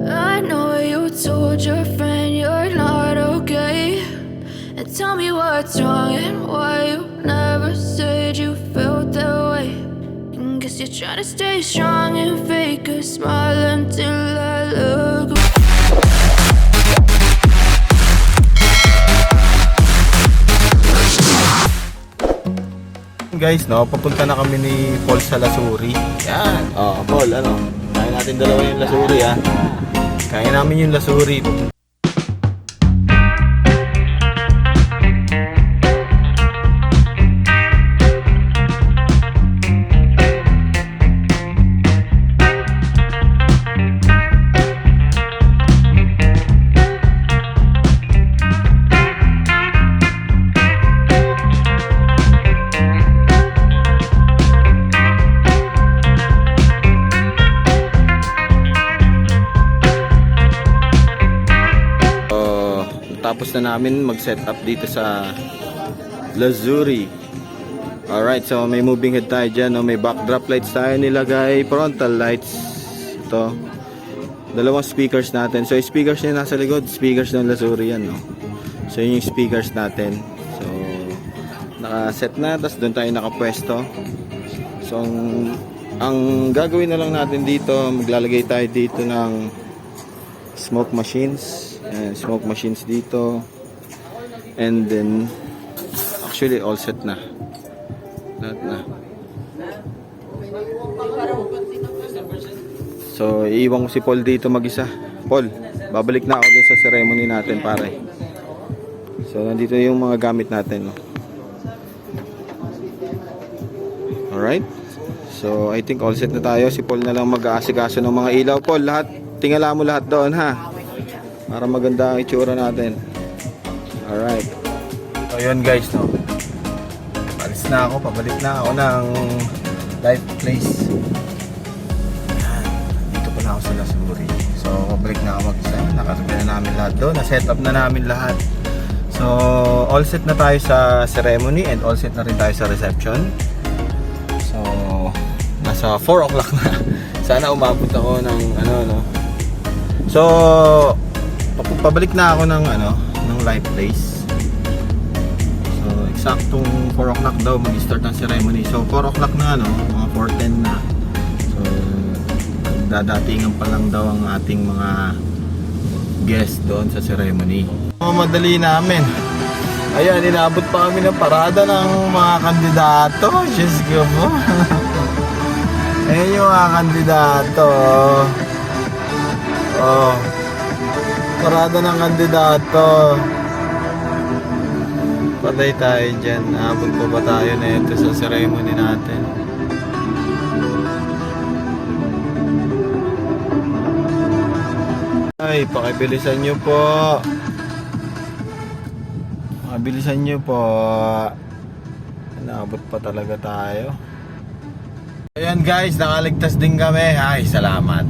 I know you told your friend you're not okay, and tell me what's wrong and why you never said you felt that way. And guess you're trying to stay strong and fake a smile until I look. Guys, no, papunta na kami ni Paul sa Lasuri. Yan. Oh, Paul, ano? Kaya natin dalawa yung Lasuri, ha? Kaya namin yung Lasuri. Tapos na namin mag-set up dito sa Lasuri. Alright, so may moving head tayo dyan, no? May backdrop lights tayo nilagay, frontal lights. Ito, dalawang speakers natin. So yung speakers na nasa likod, speakers ng Lasuri yan, no? So yun yung speakers natin. So naka-set na, tapos doon tayo nakapwesto. So ang gagawin na lang natin dito, maglalagay tayo dito ng smoke machines. Ayan, smoke machines dito. And then actually all set na. Lahat na. So iiwan ko si Paul dito mag-isa. Paul, babalik na ako dun sa ceremony natin, pare. So nandito yung mga gamit natin, no? Alright. So I think all set na tayo. Si Paul na lang mag-aasikaso ng mga ilaw. Paul, lahat, tingala mo lahat doon, ha? Para maganda ang itsura natin. Alright. So yun guys, no? Alis na ako, pabalik na ako ng live place. Ayan, dito pa na ako sa Lasuri. So pabalik na ako mag-isa. Nakatabi na namin lahat doon. Na-set up na namin lahat. So all set na tayo sa ceremony and all set na rin tayo sa reception. So nasa 4 o'clock na. Sana umabot ako ng ano, no? So pabalik na ako ng ng live place. So eksaktong 4 o'clock daw mag-start ang ceremony. So 4 o'clock na, mga 4:10 na. So dadatingan pa lang daw ang ating mga guests doon sa ceremony. Madali namin. Ayan, inabot pa kami ng parada ng mga kandidato. Diyos ko po. Ayan yung mga kandidato. Oh, parada ng kandidato. Patay tayo dyan. Abot pa ba tayo na ito sa ceremony natin? Ay, pakibilisan nyo po. Pakibilisan nyo po. Naabot pa talaga tayo. Ayan guys, nakaligtas din kami. Ay, salamat.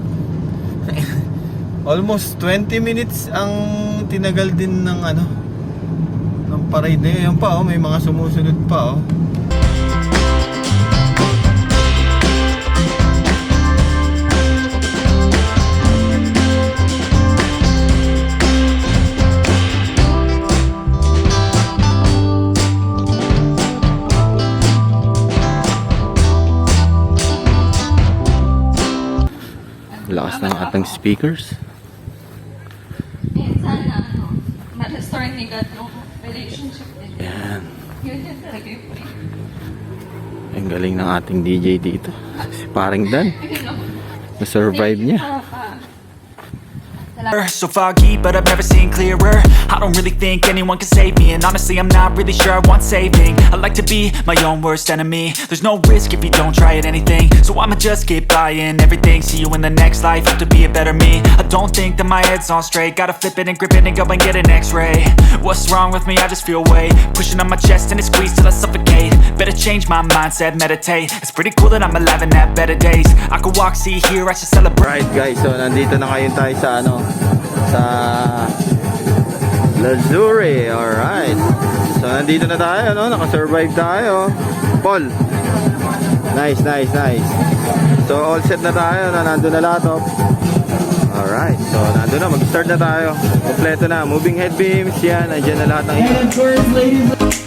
Almost 20 minutes ang tinagal din ng ng parade. Ayan pa, may mga sumusunod pa, Lakas ng ating speakers. Ma-restore ni God yung relationship din. Yan. Yun yun talaga yung point. Ang galing ng ating DJ dito. Si Paring Dan. Na-survive niya. So foggy, but I've never seen clearer. I don't really think anyone can save me, and honestly I'm not really sure I want saving. I like to be my own worst enemy. There's no risk if you don't try at anything, so I'ma just keep buying everything. See you in the next life, hope to be a better me. I don't think that my head's on straight. Gotta flip it and grip it and go and get an x-ray. What's wrong with me? I just feel weight pushing on my chest and it squeezes till I suffocate. Better change my mindset, meditate. It's pretty cool that I'm alive and have better days. I could walk, see, hear, I should celebrate. Right guys, so nandito na kayo tayo sa Lasuri. Alright. So nandito na tayo, naka-survive tayo. Paul. Nice, nice, nice. So all set na tayo, nandun na lahat. Alright. So Ito na, mag-start na tayo. Kompleto na. Moving head beams, yan. Nandiyan na lahat ng And of course, ladies